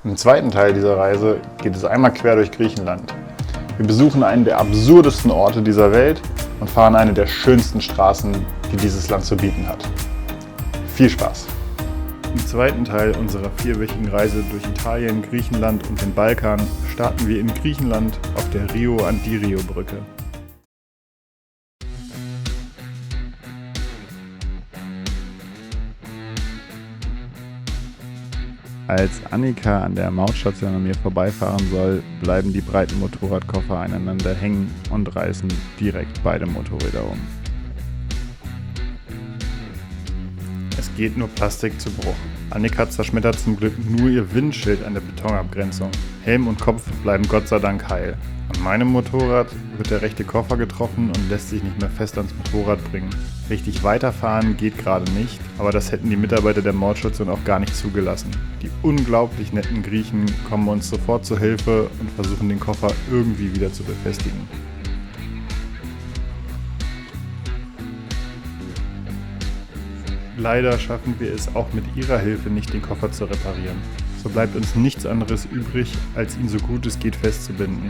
Im zweiten Teil dieser Reise geht es einmal quer durch Griechenland. Wir besuchen einen der absurdesten Orte dieser Welt und fahren eine der schönsten Straßen, die dieses Land zu bieten hat. Viel Spaß! Im zweiten Teil unserer 4-wöchigen Reise durch Italien, Griechenland und den Balkan starten wir in Griechenland auf der Rio-Antirio-Brücke. Als Annika an der Mautstation an mir vorbeifahren soll, bleiben die breiten Motorradkoffer aneinander hängen und reißen direkt beide Motorräder um. Es geht nur Plastik zu Bruch. Annika zerschmettert zum Glück nur ihr Windschild an der Betonabgrenzung. Helm und Kopf bleiben Gott sei Dank heil. An meinem Motorrad wird der rechte Koffer getroffen und lässt sich nicht mehr fest ans Motorrad bringen. Richtig weiterfahren geht gerade nicht, aber das hätten die Mitarbeiter der Mautstation auch gar nicht zugelassen. Die unglaublich netten Griechen kommen uns sofort zur Hilfe und versuchen den Koffer irgendwie wieder zu befestigen. Leider schaffen wir es auch mit ihrer Hilfe nicht, den Koffer zu reparieren. So bleibt uns nichts anderes übrig, als ihn so gut es geht festzubinden.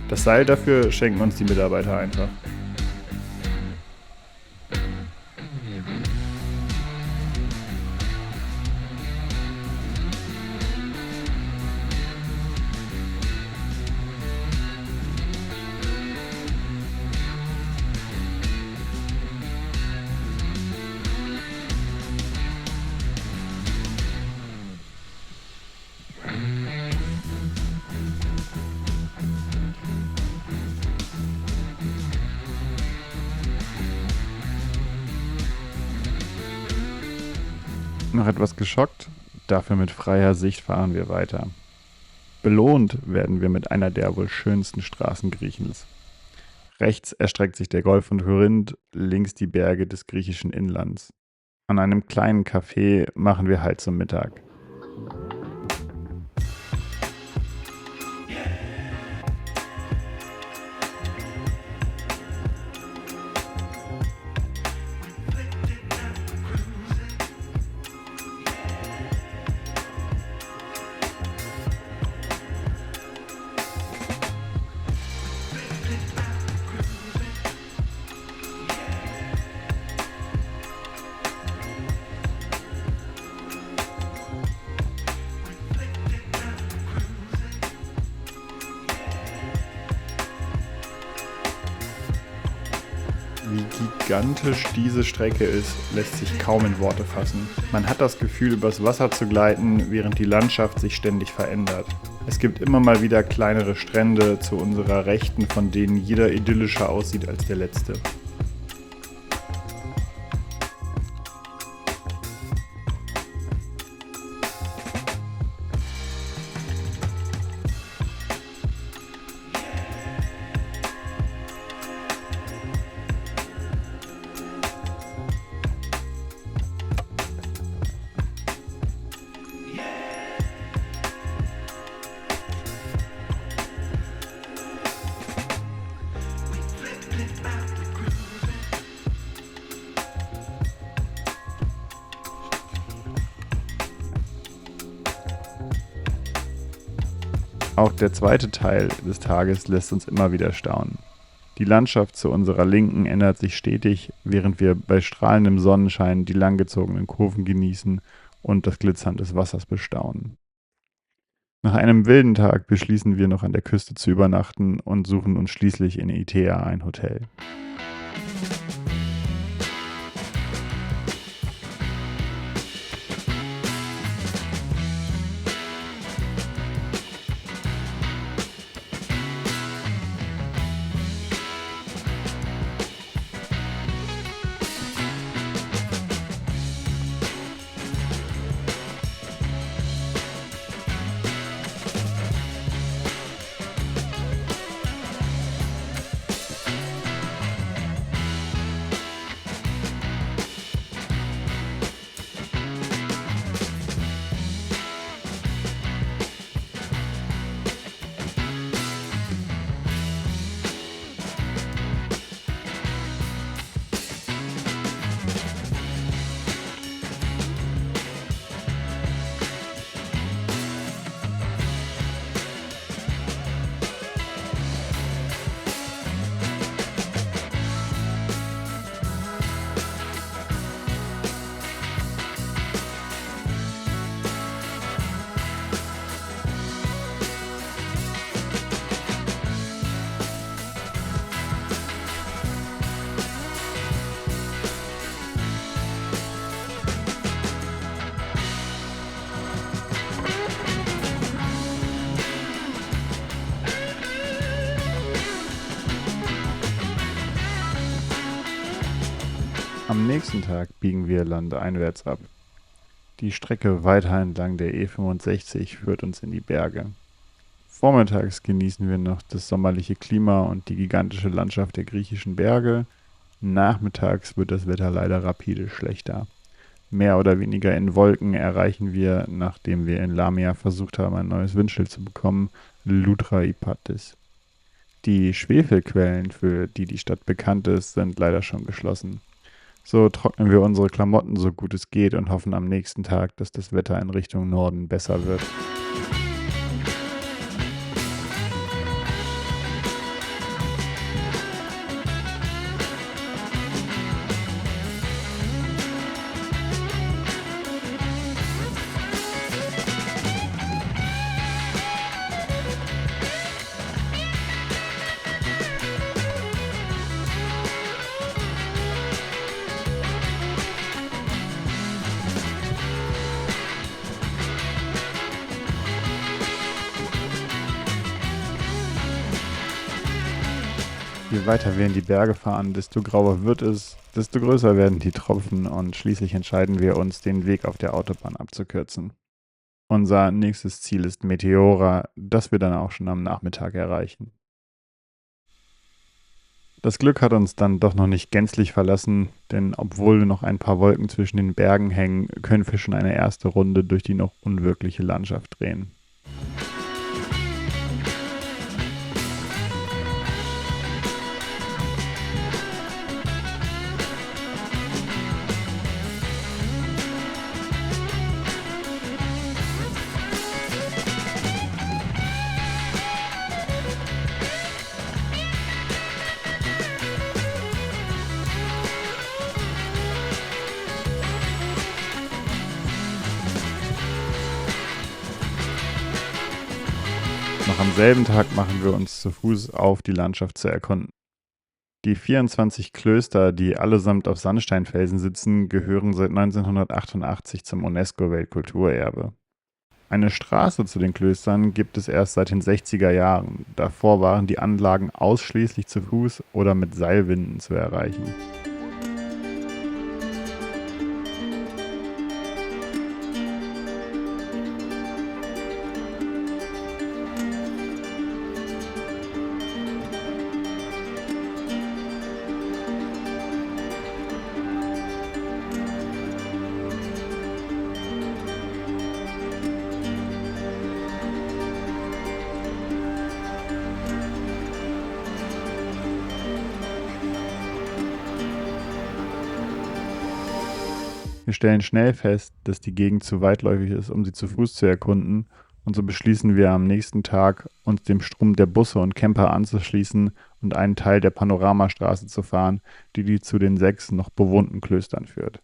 Das Seil dafür schenken uns die Mitarbeiter einfach. Noch etwas geschockt, dafür mit freier Sicht fahren wir weiter. Belohnt werden wir mit einer der wohl schönsten Straßen Griechens. Rechts erstreckt sich der Golf von Korinth, links die Berge des griechischen Inlands. An einem kleinen Café machen wir Halt zum Mittag. Wie gigantisch diese Strecke ist, lässt sich kaum in Worte fassen. Man hat das Gefühl, übers Wasser zu gleiten, während die Landschaft sich ständig verändert. Es gibt immer mal wieder kleinere Strände zu unserer Rechten, von denen jeder idyllischer aussieht als der letzte. Auch der zweite Teil des Tages lässt uns immer wieder staunen. Die Landschaft zu unserer Linken ändert sich stetig, während wir bei strahlendem Sonnenschein die langgezogenen Kurven genießen und das Glitzern des Wassers bestaunen. Nach einem wilden Tag beschließen wir noch an der Küste zu übernachten und suchen uns schließlich in Itea ein Hotel. Am nächsten Tag biegen wir landeinwärts ab. Die Strecke weiter entlang der E65 führt uns in die Berge. Vormittags genießen wir noch das sommerliche Klima und die gigantische Landschaft der griechischen Berge. Nachmittags wird das Wetter leider rapide schlechter. Mehr oder weniger in Wolken erreichen wir, nachdem wir in Lamia versucht haben, ein neues Windschild zu bekommen, Loutra Ipatis. Die Schwefelquellen, für die die Stadt bekannt ist, sind leider schon geschlossen. So trocknen wir unsere Klamotten so gut es geht und hoffen am nächsten Tag, dass das Wetter in Richtung Norden besser wird. Je weiter wir in die Berge fahren, desto grauer wird es, desto größer werden die Tropfen und schließlich entscheiden wir uns, den Weg auf der Autobahn abzukürzen. Unser nächstes Ziel ist Meteora, das wir dann auch schon am Nachmittag erreichen. Das Glück hat uns dann doch noch nicht gänzlich verlassen, denn obwohl noch ein paar Wolken zwischen den Bergen hängen, können wir schon eine erste Runde durch die noch unwirkliche Landschaft drehen. Noch am selben Tag machen wir uns zu Fuß auf, die Landschaft zu erkunden. Die 24 Klöster, die allesamt auf Sandsteinfelsen sitzen, gehören seit 1988 zum UNESCO-Weltkulturerbe. Eine Straße zu den Klöstern gibt es erst seit den 60er Jahren. Davor waren die Anlagen ausschließlich zu Fuß oder mit Seilwinden zu erreichen. Wir stellen schnell fest, dass die Gegend zu weitläufig ist, um sie zu Fuß zu erkunden, und so beschließen wir am nächsten Tag, uns dem Strom der Busse und Camper anzuschließen und einen Teil der Panoramastraße zu fahren, die zu den 6 noch bewohnten Klöstern führt.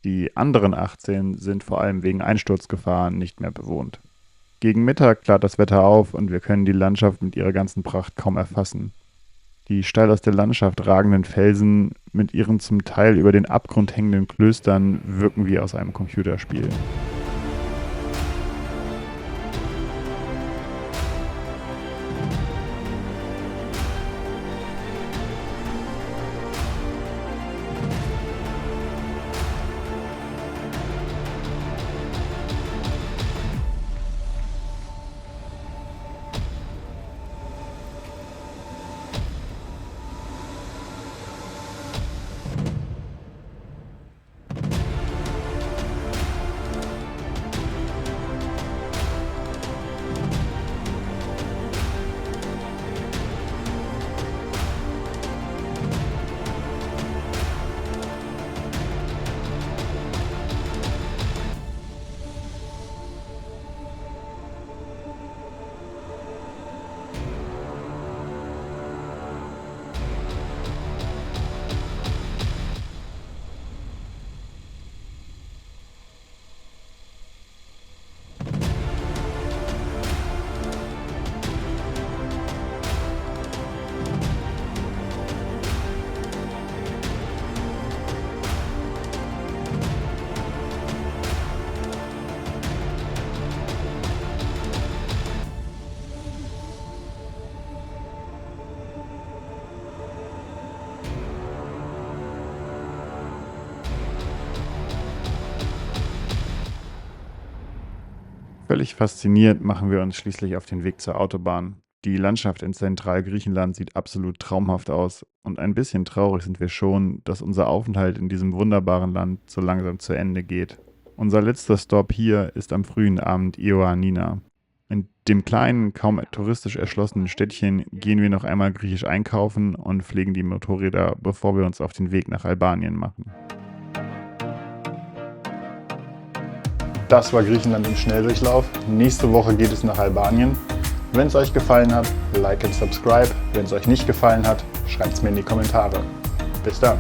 Die anderen 18 sind vor allem wegen Einsturzgefahr nicht mehr bewohnt. Gegen Mittag klart das Wetter auf und wir können die Landschaft mit ihrer ganzen Pracht kaum erfassen. Die steil aus der Landschaft ragenden Felsen mit ihren zum Teil über den Abgrund hängenden Klöstern wirken wie aus einem Computerspiel. Völlig fasziniert machen wir uns schließlich auf den Weg zur Autobahn. Die Landschaft in Zentralgriechenland sieht absolut traumhaft aus und ein bisschen traurig sind wir schon, dass unser Aufenthalt in diesem wunderbaren Land so langsam zu Ende geht. Unser letzter Stopp hier ist am frühen Abend Ioannina. In dem kleinen, kaum touristisch erschlossenen Städtchen gehen wir noch einmal griechisch einkaufen und pflegen die Motorräder, bevor wir uns auf den Weg nach Albanien machen. Das war Griechenland im Schnelldurchlauf. Nächste Woche geht es nach Albanien. Wenn es euch gefallen hat, like und subscribe. Wenn es euch nicht gefallen hat, schreibt es mir in die Kommentare. Bis dann.